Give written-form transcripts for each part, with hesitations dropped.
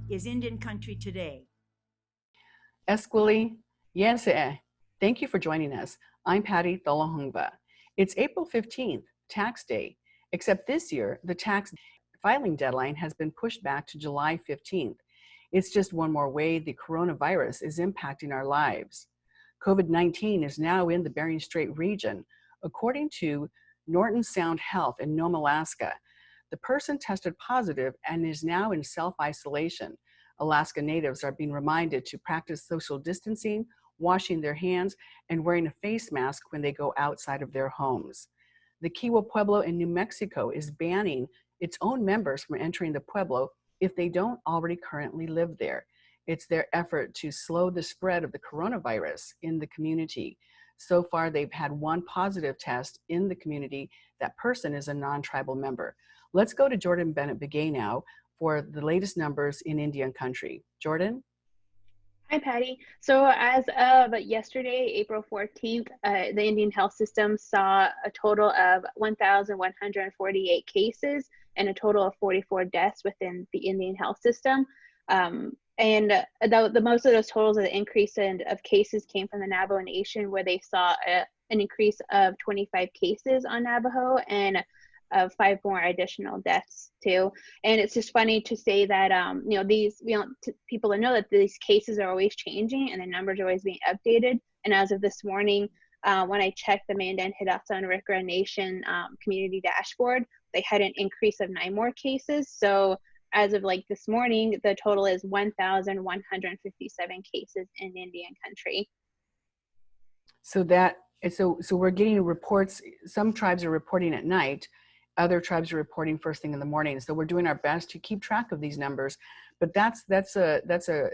is Indian Country Today. Esquili, Yense. Thank you for joining us. I'm Patty Talahongva. It's April 15th, tax day, except this year, the tax filing deadline has been pushed back to July 15th. It's just one more way the coronavirus is impacting our lives. COVID-19 is now in the Bering Strait region. According to Norton Sound Health in Nome, Alaska, the person tested positive and is now in self-isolation. Alaska natives are being reminded to practice social distancing, washing their hands, and wearing a face mask when they go outside of their homes. The Kiowa Pueblo in New Mexico is banning its own members from entering the Pueblo if they don't already currently live there. It's their effort to slow the spread of the coronavirus in the community. So far, they've had one positive test in the community. That person is a non-tribal member. Let's go to Jourdan Bennett-Begaye now for the latest numbers in Indian Country. Jourdan? Hi, Patty. So as of yesterday, April 14th, the Indian health system saw a total of 1,148 cases and a total of 44 deaths within the Indian health system. And the most of those totals of the increase of cases came from the Navajo Nation, where they saw an increase of 25 cases on Navajo and 5 more additional deaths too. And it's just funny to say that people to know that these cases are always changing and the numbers are always being updated. And as of this morning, when I checked the Mandan Hidatsa and Rikra Nation community dashboard, they had an increase of 9 more cases. So as of this morning, the total is 1,157 cases in Indian Country. So we're getting reports. Some tribes are reporting at night. Other tribes are reporting first thing in the morning. So we're doing our best to keep track of these numbers. But that's a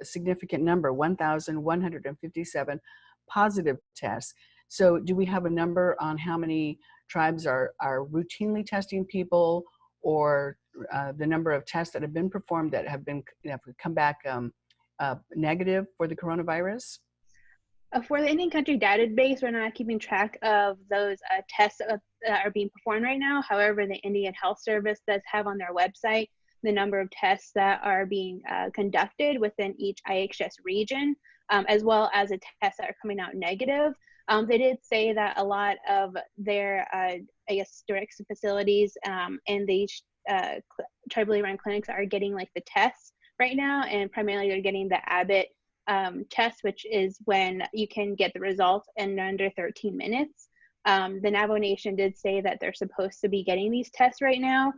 significant number, 1,157 positive tests. So do we have a number on how many tribes are routinely testing people, or the number of tests that have been performed that have come back negative for the coronavirus? For the Indian Country database, we're not keeping track of those tests that are being performed right now. However, the Indian Health Service does have on their website the number of tests that are being conducted within each IHS region, as well as the tests that are coming out negative. They did say that a lot of their, direct facilities and these tribally run clinics are getting the tests right now, and primarily they're getting the Abbott test, which is when you can get the results in under 13 minutes. The Navajo Nation did say that they're supposed to be getting these tests right now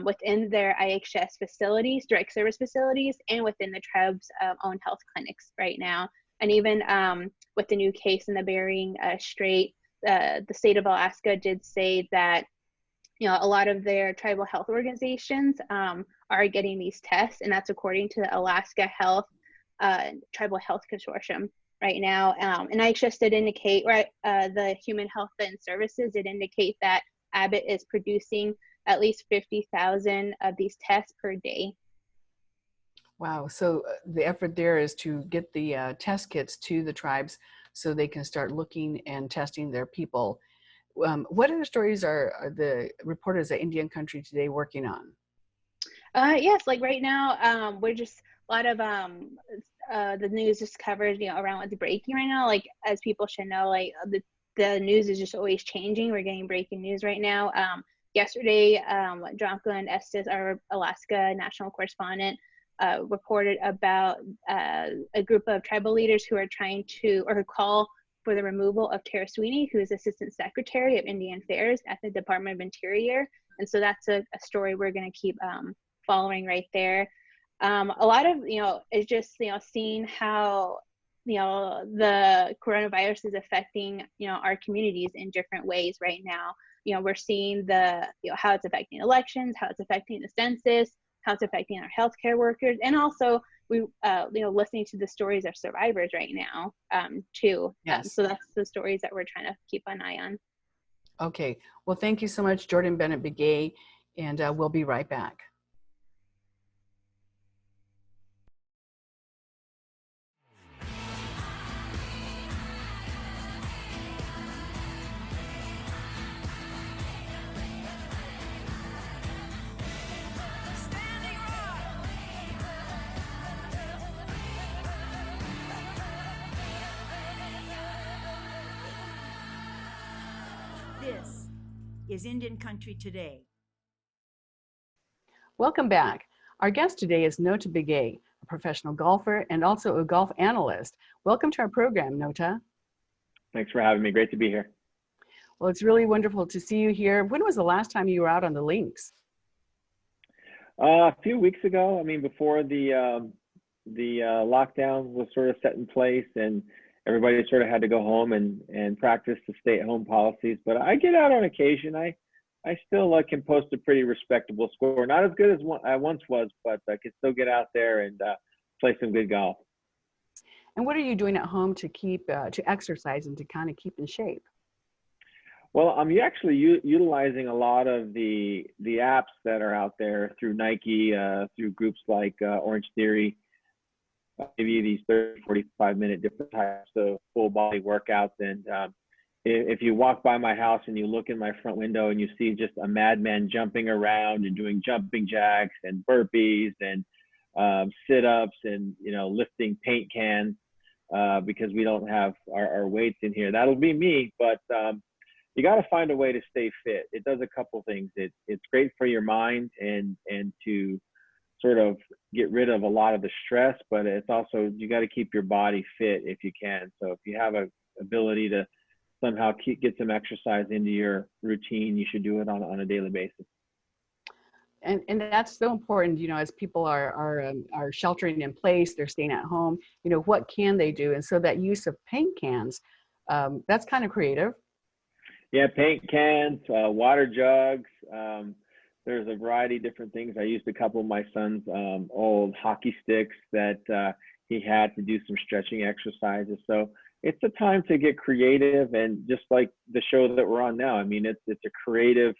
within their IHS facilities, direct service facilities, and within the tribe's own health clinics right now. And even with the new case in the Bering Strait, the state of Alaska did say that a lot of their tribal health organizations are getting these tests, and that's according to the Alaska Health Tribal Health Consortium right now. And IHS did indicate, the Human Health and Services did indicate that Abbott is producing at least 50,000 of these tests per day. Wow, so the effort there is to get the test kits to the tribes so they can start looking and testing their people. What other stories are the reporters at Indian Country Today working on? Yes, right now, we're just a lot of the news just covers around what's breaking right now. As people should know, the news is just always changing. We're getting breaking news right now. Yesterday, Dronka Estes, our Alaska national correspondent, reported about a group of tribal leaders who are trying to, or who call for the removal of Tara Sweeney, who is Assistant Secretary of Indian Affairs at the Department of Interior. And so that's a story we're going to keep following right there. A lot of, is just, seeing how, the coronavirus is affecting, our communities in different ways right now. We're seeing how it's affecting elections, how it's affecting the census, how it's affecting our healthcare workers, and also we, listening to the stories of survivors right now, too. Yes. So that's the stories that we're trying to keep an eye on. Okay. Well, thank you so much, Jourdan Bennett-Begaye, and we'll be right back. This is Indian Country Today. Welcome back. Our guest today is Notah Begay, a professional golfer and also a golf analyst. Welcome to our program, Notah. Thanks for having me. Great to be here. Well, it's really wonderful to see you here. When was the last time you were out on the links? A few weeks ago. I mean, before the lockdown was sort of set in place and everybody sort of had to go home and practice the stay-at-home policies. But I get out on occasion. I still can post a pretty respectable score. Not as good as I once was, but I can still get out there and play some good golf. And what are you doing at home to keep to exercise and to kind of keep in shape? Well, I'm actually utilizing a lot of the apps that are out there through Nike, through groups like Orange Theory. Give you these 30, 45-minute different types of full body workouts. And if you walk by my house and you look in my front window and you see just a madman jumping around and doing jumping jacks and burpees and sit-ups and, lifting paint cans because we don't have our weights in here, that'll be me. But you got to find a way to stay fit. It does a couple things. It's great for your mind and to sort of get rid of a lot of the stress, but it's also, you got to keep your body fit if you can. So if you have a ability to somehow get some exercise into your routine, you should do it on a daily basis. And that's so important, as people are sheltering in place, they're staying at home, what can they do? And so that use of paint cans, that's kind of creative. Yeah, paint cans, water jugs. There's a variety of different things. I used a couple of my son's old hockey sticks that he had to do some stretching exercises. So it's a time to get creative, and just like the show that we're on now, I mean, it's a creative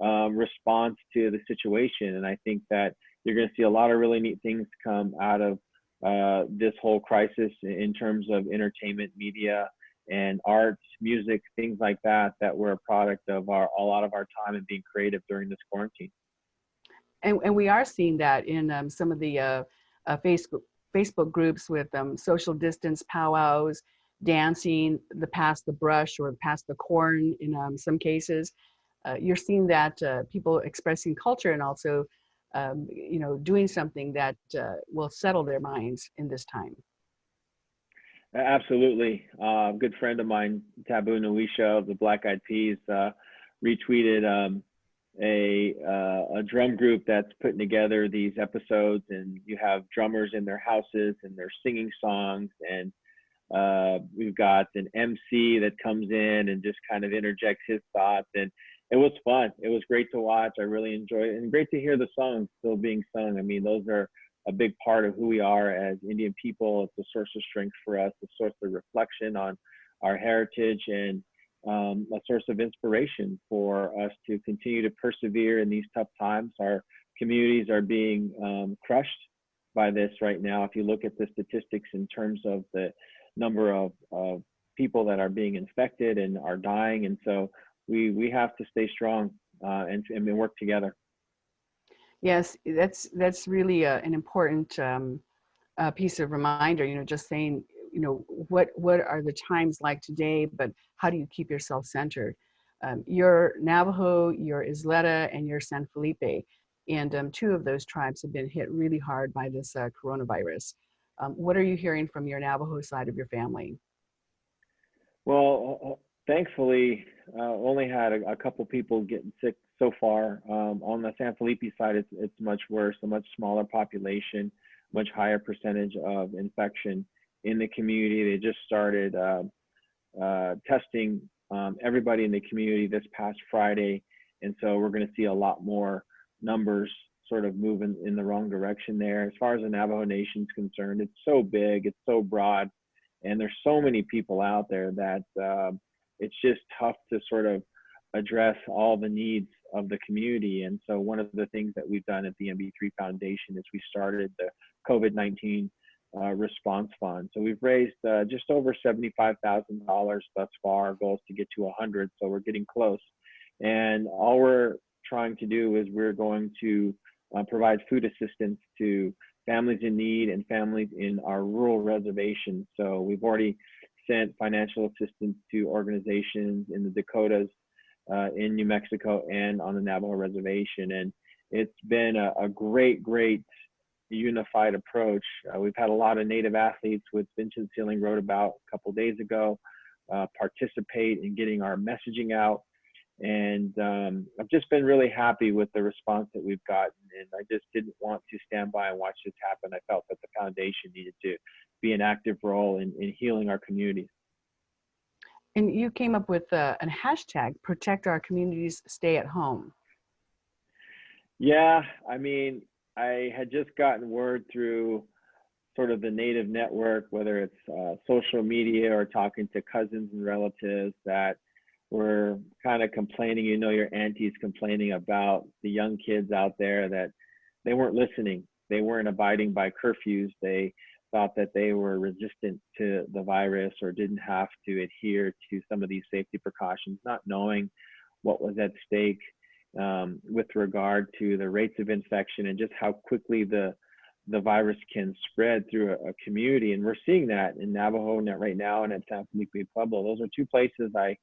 response to the situation. And I think that you're going to see a lot of really neat things come out of this whole crisis in terms of entertainment, media, and arts, music, things like that were a product of a lot of our time and being creative during this quarantine. And we are seeing that in some of the Facebook groups with social distance powwows, dancing, the pass the brush or pass the corn in some cases. You're seeing that people expressing culture and also, doing something that will settle their minds in this time. Absolutely. A good friend of mine, Taboo Nuisha of the Black Eyed Peas, retweeted a drum group that's putting together these episodes, and you have drummers in their houses and they're singing songs, and we've got an MC that comes in and just kind of interjects his thoughts, and it was fun. It was great to watch. I really enjoyed it, and great to hear the songs still being sung. I mean, those are a big part of who we are as Indian people. It's a source of strength for us, a source of reflection on our heritage, and a source of inspiration for us to continue to persevere in these tough times. Our communities are being crushed by this right now. If you look at the statistics in terms of the number of people that are being infected and are dying, and so we have to stay strong and work together. Yes, that's really an important piece of reminder. Just saying, what are the times like today, but how do you keep yourself centered? You're Navajo, you're Isleta, and you're San Felipe, and two of those tribes have been hit really hard by this coronavirus. What are you hearing from your Navajo side of your family? Well, thankfully, only had a couple people getting sick so far. On the San Felipe side, it's much worse, a much smaller population, much higher percentage of infection in the community. They just started testing everybody in the community this past Friday. And so we're going to see a lot more numbers sort of moving in the wrong direction there. As far as the Navajo Nation is concerned, it's so big, it's so broad, and there's so many people out there that it's just tough to sort of address all the needs of the community. And so one of the things that we've done at the MB3 Foundation is we started the COVID-19 response fund. So we've raised just over $75,000 thus far. Our goal is to get to 100, so we're getting close. And all we're trying to do is we're going to provide food assistance to families in need and families in our rural reservations. So we've already sent financial assistance to organizations in the Dakotas in New Mexico and on the Navajo reservation. And it's been a great, great unified approach. We've had a lot of Native athletes, which Vincent Sealing wrote about a couple days ago, participate in getting our messaging out. And I've just been really happy with the response that we've gotten. And I just didn't want to stand by and watch this happen. I felt that the foundation needed to be an active role in healing our communities. And you came up with a hashtag, Protect Our Communities, Stay at Home. Yeah, I mean, I had just gotten word through sort of the Native network, whether it's social media or talking to cousins and relatives, that were kind of complaining, your auntie's complaining about the young kids out there, that they weren't listening. They weren't abiding by curfews. They thought that they were resistant to the virus or didn't have to adhere to some of these safety precautions, not knowing what was at stake with regard to the rates of infection and just how quickly the virus can spread through a community. And we're seeing that in Navajo right now and at San Felipe Pueblo. Those are two places I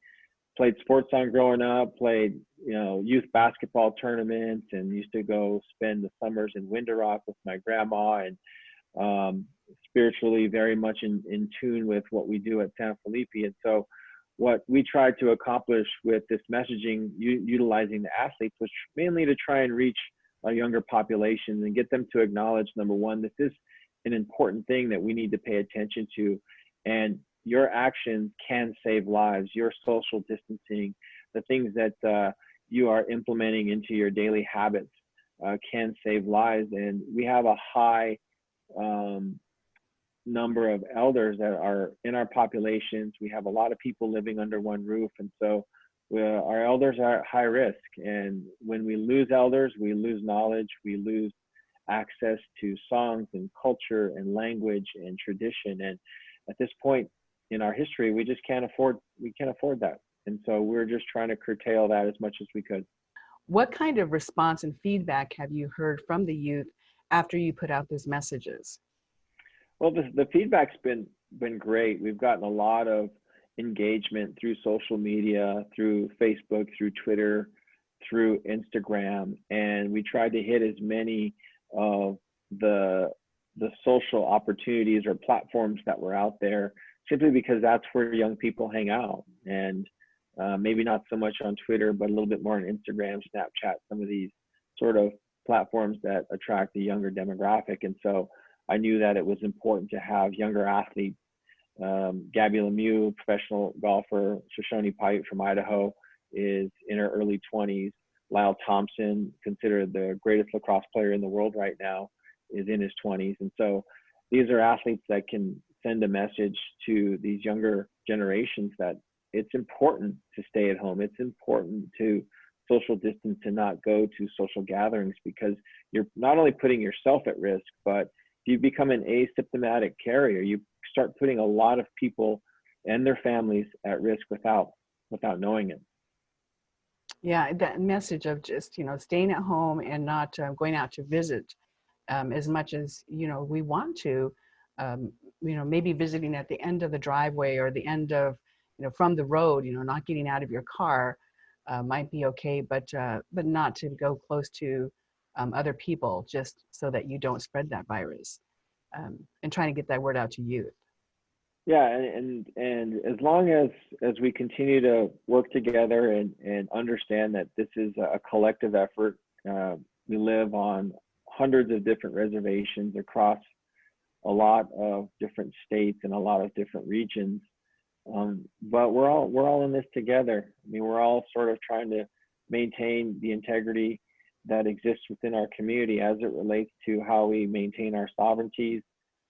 played sports on growing up, played youth basketball tournaments, and used to go spend the summers in Window Rock with my grandma, and spiritually very much in tune with what we do at San Felipe. And so what we tried to accomplish with this messaging, utilizing the athletes, was mainly to try and reach our younger populations and get them to acknowledge, number one, this is an important thing that we need to pay attention to. And your actions can save lives. Your social distancing, the things that you are implementing into your daily habits can save lives. And we have a high number of elders that are in our populations. We have a lot of people living under one roof. And so our elders are at high risk. And when we lose elders, we lose knowledge, we lose access to songs and culture and language and tradition. And at this point in our history, we just can't afford that. And so we're just trying to curtail that as much as we could. What kind of response and feedback have you heard from the youth after you put out those messages? Well, the feedback's been great. We've gotten a lot of engagement through social media, through Facebook, through Twitter, through Instagram, and we tried to hit as many of the social opportunities or platforms that were out there, simply because that's where young people hang out. And maybe not so much on Twitter, but a little bit more on Instagram, Snapchat, some of these sort of platforms that attract the younger demographic. And so I knew that it was important to have younger athletes. Gabby Lemieux, professional golfer, Shoshone Paiute from Idaho, is in her early 20s. Lyle Thompson, considered the greatest lacrosse player in the world right now, is in his 20s. And so these are athletes that can send a message to these younger generations that it's important to stay at home. It's important to social distance and not go to social gatherings, because you're not only putting yourself at risk, but if you become an asymptomatic carrier, you start putting a lot of people and their families at risk without knowing it. Yeah, that message of just, staying at home and not going out to visit as much as, we want to, maybe visiting at the end of the driveway or the end of, from the road, not getting out of your car might be okay, but not to go close to other people, just so that you don't spread that virus, and trying to get that word out to youth. Yeah, and as long as we continue to work together and understand that this is a collective effort, we live on hundreds of different reservations across a lot of different states and a lot of different regions, but we're all in this together. I mean, we're all sort of trying to maintain the integrity that exists within our community as it relates to how we maintain our sovereignties,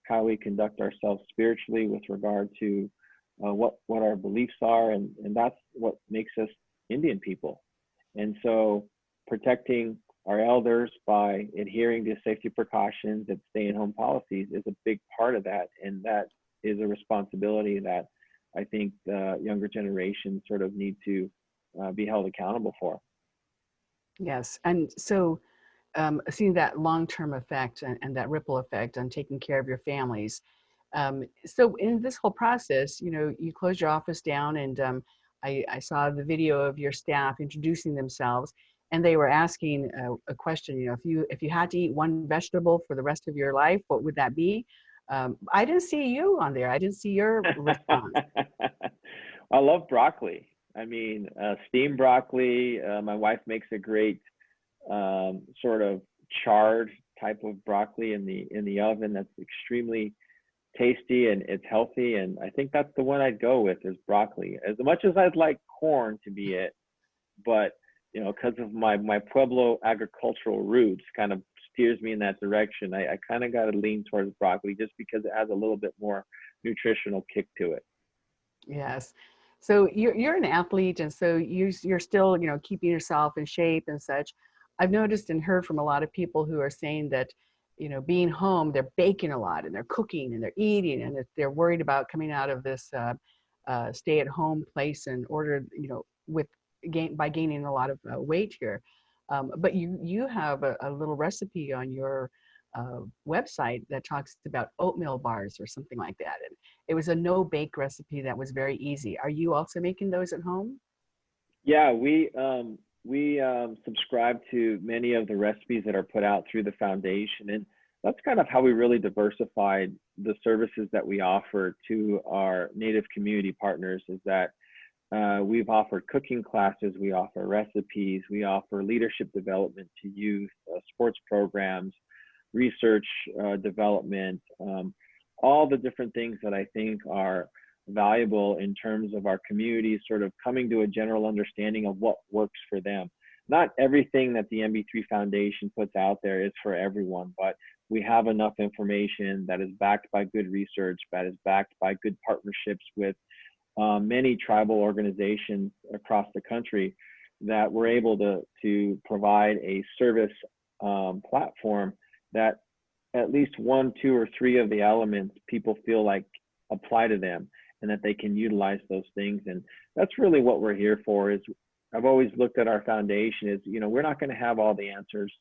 how we conduct ourselves spiritually with regard to what our beliefs are, and that's what makes us Indian people. And so protecting our elders by adhering to safety precautions and stay-at-home policies is a big part of that, and that is a responsibility that I think the younger generation sort of need to be held accountable for. Yes, and so seeing that long-term effect and that ripple effect on taking care of your families. So in this whole process, you closed your office down, and I saw the video of your staff introducing themselves, and they were asking a question. You know, if you had to eat one vegetable for the rest of your life, what would that be? I didn't see you on there. I didn't see your response. I love broccoli. I mean, steamed broccoli. My wife makes a great sort of charred type of broccoli in the oven that's extremely tasty, and it's healthy. And I think that's the one I'd go with, is broccoli. As much as I'd like corn to be it, but you know, because of my Pueblo agricultural roots kind of steers me in that direction. I kind of got to lean towards broccoli just because it has a little bit more nutritional kick to it. Yes. So you're an athlete, and so you're still, you know, keeping yourself in shape and such. I've noticed and heard from a lot of people who are saying that, you know, being home, they're baking a lot and they're cooking and they're eating, and that they're worried about coming out of this stay-at-home place in order, you know, by gaining a lot of weight here. But you have a little recipe on your website that talks about oatmeal bars or something like that. And it was a no-bake recipe that was very easy. Are you also making those at home? Yeah, we subscribe to many of the recipes that are put out through the foundation, and that's kind of how we really diversified the services that we offer to our Native community partners. Is that we've offered cooking classes, we offer recipes, we offer leadership development to youth, sports programs, research development, all the different things that I think are valuable in terms of our communities sort of coming to a general understanding of what works for them. Not everything that the MB3 Foundation puts out there is for everyone, but we have enough information that is backed by good research, that is backed by good partnerships with many tribal organizations across the country, that we're able to provide a service platform that at least 1, 2, or 3 of the elements people feel like apply to them, and that they can utilize those things. And that's really what we're here for. Is I've always looked at our foundation as, you know, we're not going to have all the answers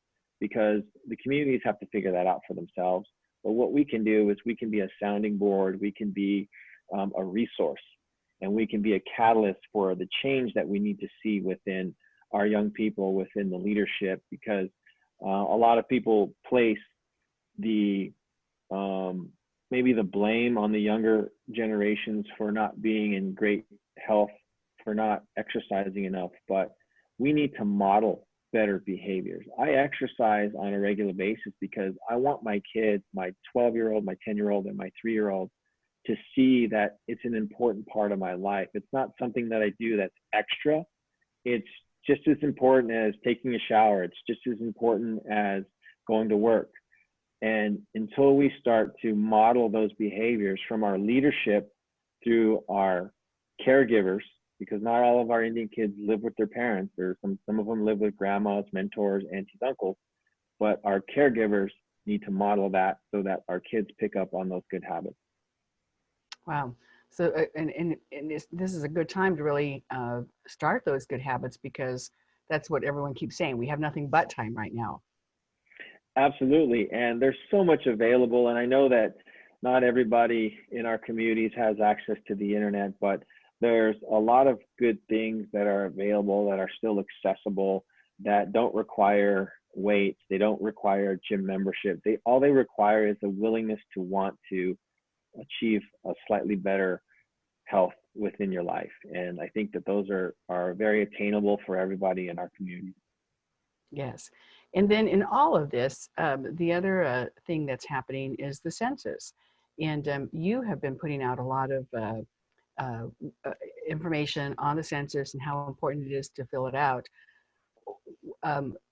because the communities have to figure that out for themselves. But what we can do is we can be a sounding board, we can be a resource, and we can be a catalyst for the change that we need to see within our young people, within the leadership, because a lot of people place the maybe the blame on the younger generations for not being in great health, for not exercising enough, but we need to model better behaviors. I exercise on a regular basis because I want my kids, my 12-year-old, my 10-year-old, and my 3-year-old, to see that it's an important part of my life. It's not something that I do that's extra. It's just as important as taking a shower. It's just as important as going to work. And until we start to model those behaviors from our leadership through our caregivers, because not all of our Indian kids live with their parents, or some of them live with grandmas, mentors, aunties, uncles, but our caregivers need to model that so that our kids pick up on those good habits. Wow. So, and this is a good time to really start those good habits, because that's what everyone keeps saying. We have nothing but time right now. Absolutely. And there's so much available. And I know that not everybody in our communities has access to the internet, but there's a lot of good things that are available that are still accessible, that don't require weights. They don't require gym membership. All they require is a willingness to want to achieve a slightly better health within your life. And I think that those are very attainable for everybody in our community. Yes. And then in all of this, the other thing that's happening is the census. And you have been putting out a lot of information on the census and how important it is to fill it out.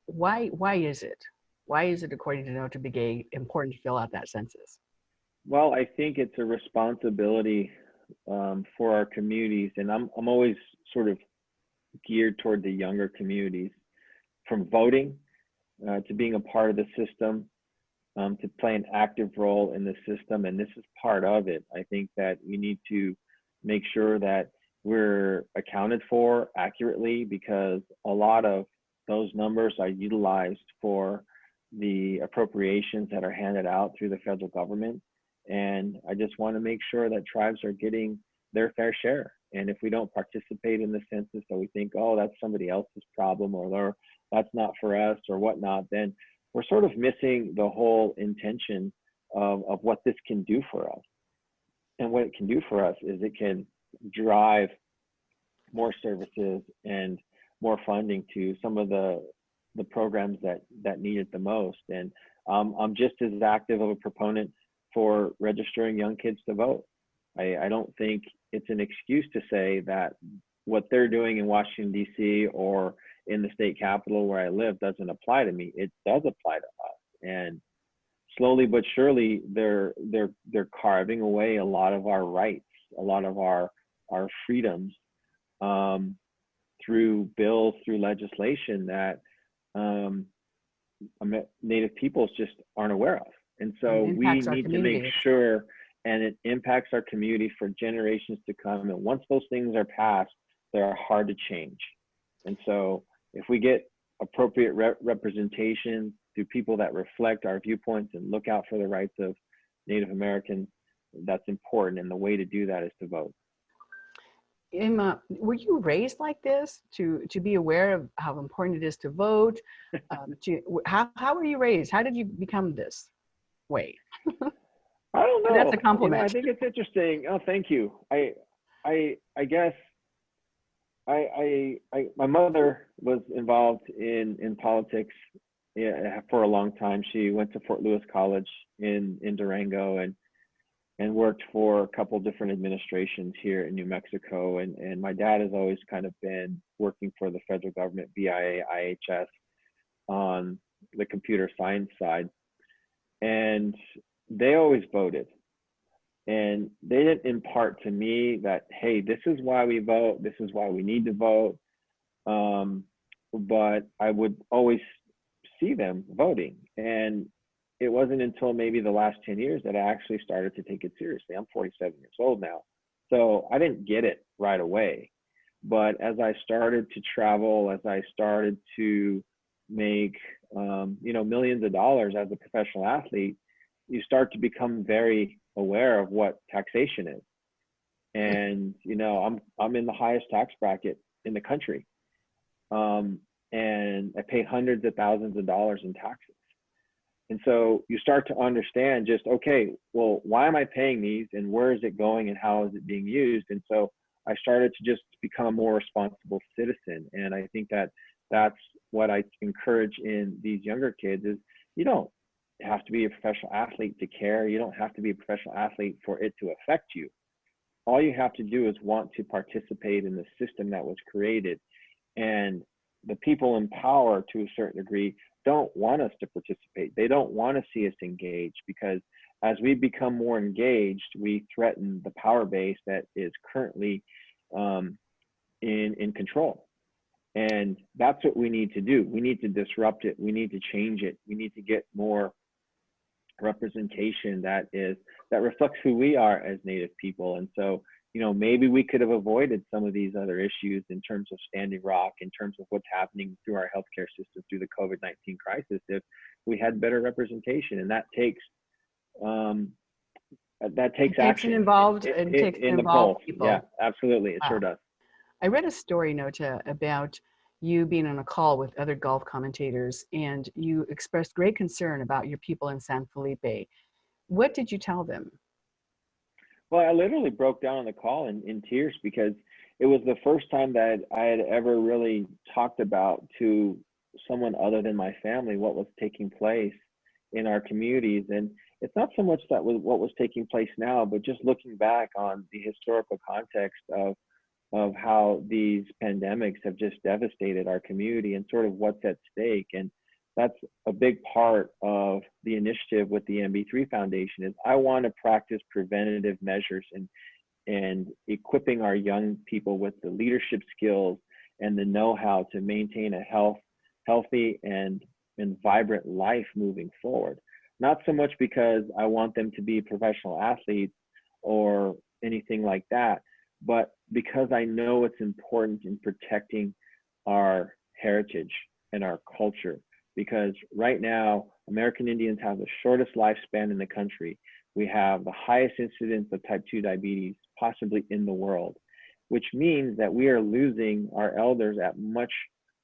Why is it? Why is it, according to Notah Begay, important to fill out that census? Well, I think it's a responsibility for our communities, and I'm always sort of geared toward the younger communities, from voting to being a part of the system, to play an active role in the system, and this is part of it. I think that we need to make sure that we're accounted for accurately, because a lot of those numbers are utilized for the appropriations that are handed out through the federal government. And I just want to make sure that tribes are getting their fair share. And if we don't participate in the census, or we think, oh, that's somebody else's problem, or that's not for us or whatnot, then we're sort of missing the whole intention of what this can do for us. And what it can do for us is it can drive more services and more funding to some of the programs that need it the most. And I'm just as active of a proponent for registering young kids to vote. I don't think it's an excuse to say that what they're doing in Washington, D.C. or in the state capitol where I live doesn't apply to me. It does apply to us. And slowly but surely, they're carving away a lot of our rights, a lot of our freedoms through bills, through legislation that Native peoples just aren't aware of. And so we need to make sure, and it impacts our community for generations to come. And once those things are passed, they're hard to change. And so if we get appropriate representation through people that reflect our viewpoints and look out for the rights of Native Americans, that's important. And the way to do that is to vote. Emma, were you raised like this to be aware of how important it is to vote? How were you raised? How did you become this way? I don't know. That's a compliment. I think it's interesting. Oh, thank you. I guess my mother was involved in politics for a long time. She went to Fort Lewis College in Durango and worked for a couple different administrations here in New Mexico. And my dad has always kind of been working for the federal government, BIA, IHS, on the computer science side. And they always voted. And they didn't impart to me that, hey, this is why we vote, this is why we need to vote. But I would always see them voting. And it wasn't until maybe the last 10 years that I actually started to take it seriously. I'm 47 years old now. So I didn't get it right away. But as I started to travel, as I started to make millions of dollars as a professional athlete, you start to become very aware of what taxation is. And I'm in the highest tax bracket in the country, and I pay hundreds of thousands of dollars in taxes. And so you start to understand just, okay, well, why am I paying these, and where is it going, and how is it being used? And so I started to just become a more responsible citizen. And I think that that's what I encourage in these younger kids is you don't have to be a professional athlete to care. You don't have to be a professional athlete for it to affect you. All you have to do is want to participate in the system that was created. And the people in power, to a certain degree, don't want us to participate. They don't want to see us engaged, because as we become more engaged, we threaten the power base that is currently in control. And that's what we need to do. We need to disrupt it. We need to change it. We need to get more representation that reflects who we are as Native people. And so, maybe we could have avoided some of these other issues in terms of Standing Rock, in terms of what's happening through our healthcare system through the COVID-19 crisis, if we had better representation. And that takes action involved in the polls. People. Yeah, absolutely. It sure does. I read a story, Notah, about you being on a call with other golf commentators, and you expressed great concern about your people in San Felipe. What did you tell them? Well, I literally broke down on the call in tears, because it was the first time that I had ever really talked about to someone other than my family what was taking place in our communities. And it's not so much that was what was taking place now, but just looking back on the historical context of how these pandemics have just devastated our community and sort of what's at stake. And that's a big part of the initiative with the MB3 Foundation is I want to practice preventative measures and equipping our young people with the leadership skills and the know-how to maintain a healthy and vibrant life moving forward. Not so much because I want them to be professional athletes or anything like that, but because I know it's important in protecting our heritage and our culture. Because right now, American Indians have the shortest lifespan in the country. We have the highest incidence of type 2 diabetes possibly in the world. which means that we are losing our elders at much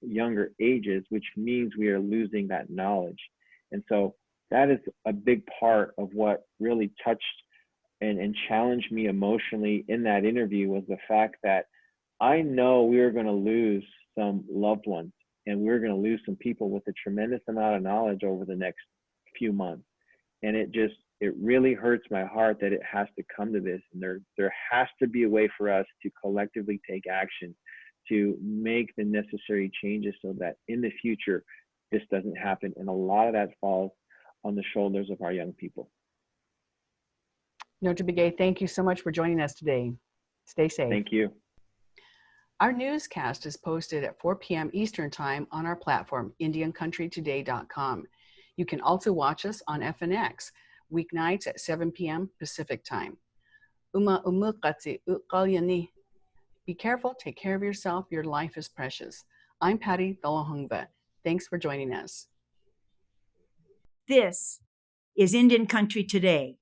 younger ages, which means we are losing that knowledge. And so that is a big part of what really touched and challenged me emotionally in that interview, was the fact that I know we are going to lose some loved ones, and we're going to lose some people with a tremendous amount of knowledge over the next few months. And it really hurts my heart that it has to come to this. And there has to be a way for us to collectively take action to make the necessary changes so that in the future, this doesn't happen. And a lot of that falls on the shoulders of our young people. Notah Begay, thank you so much for joining us today. Stay safe. Thank you. Our newscast is posted at 4 p.m. Eastern Time on our platform, IndianCountryToday.com. You can also watch us on FNX, weeknights at 7 p.m. Pacific Time. Be careful, take care of yourself, your life is precious. I'm Patty Talahongva. Thanks for joining us. This is Indian Country Today.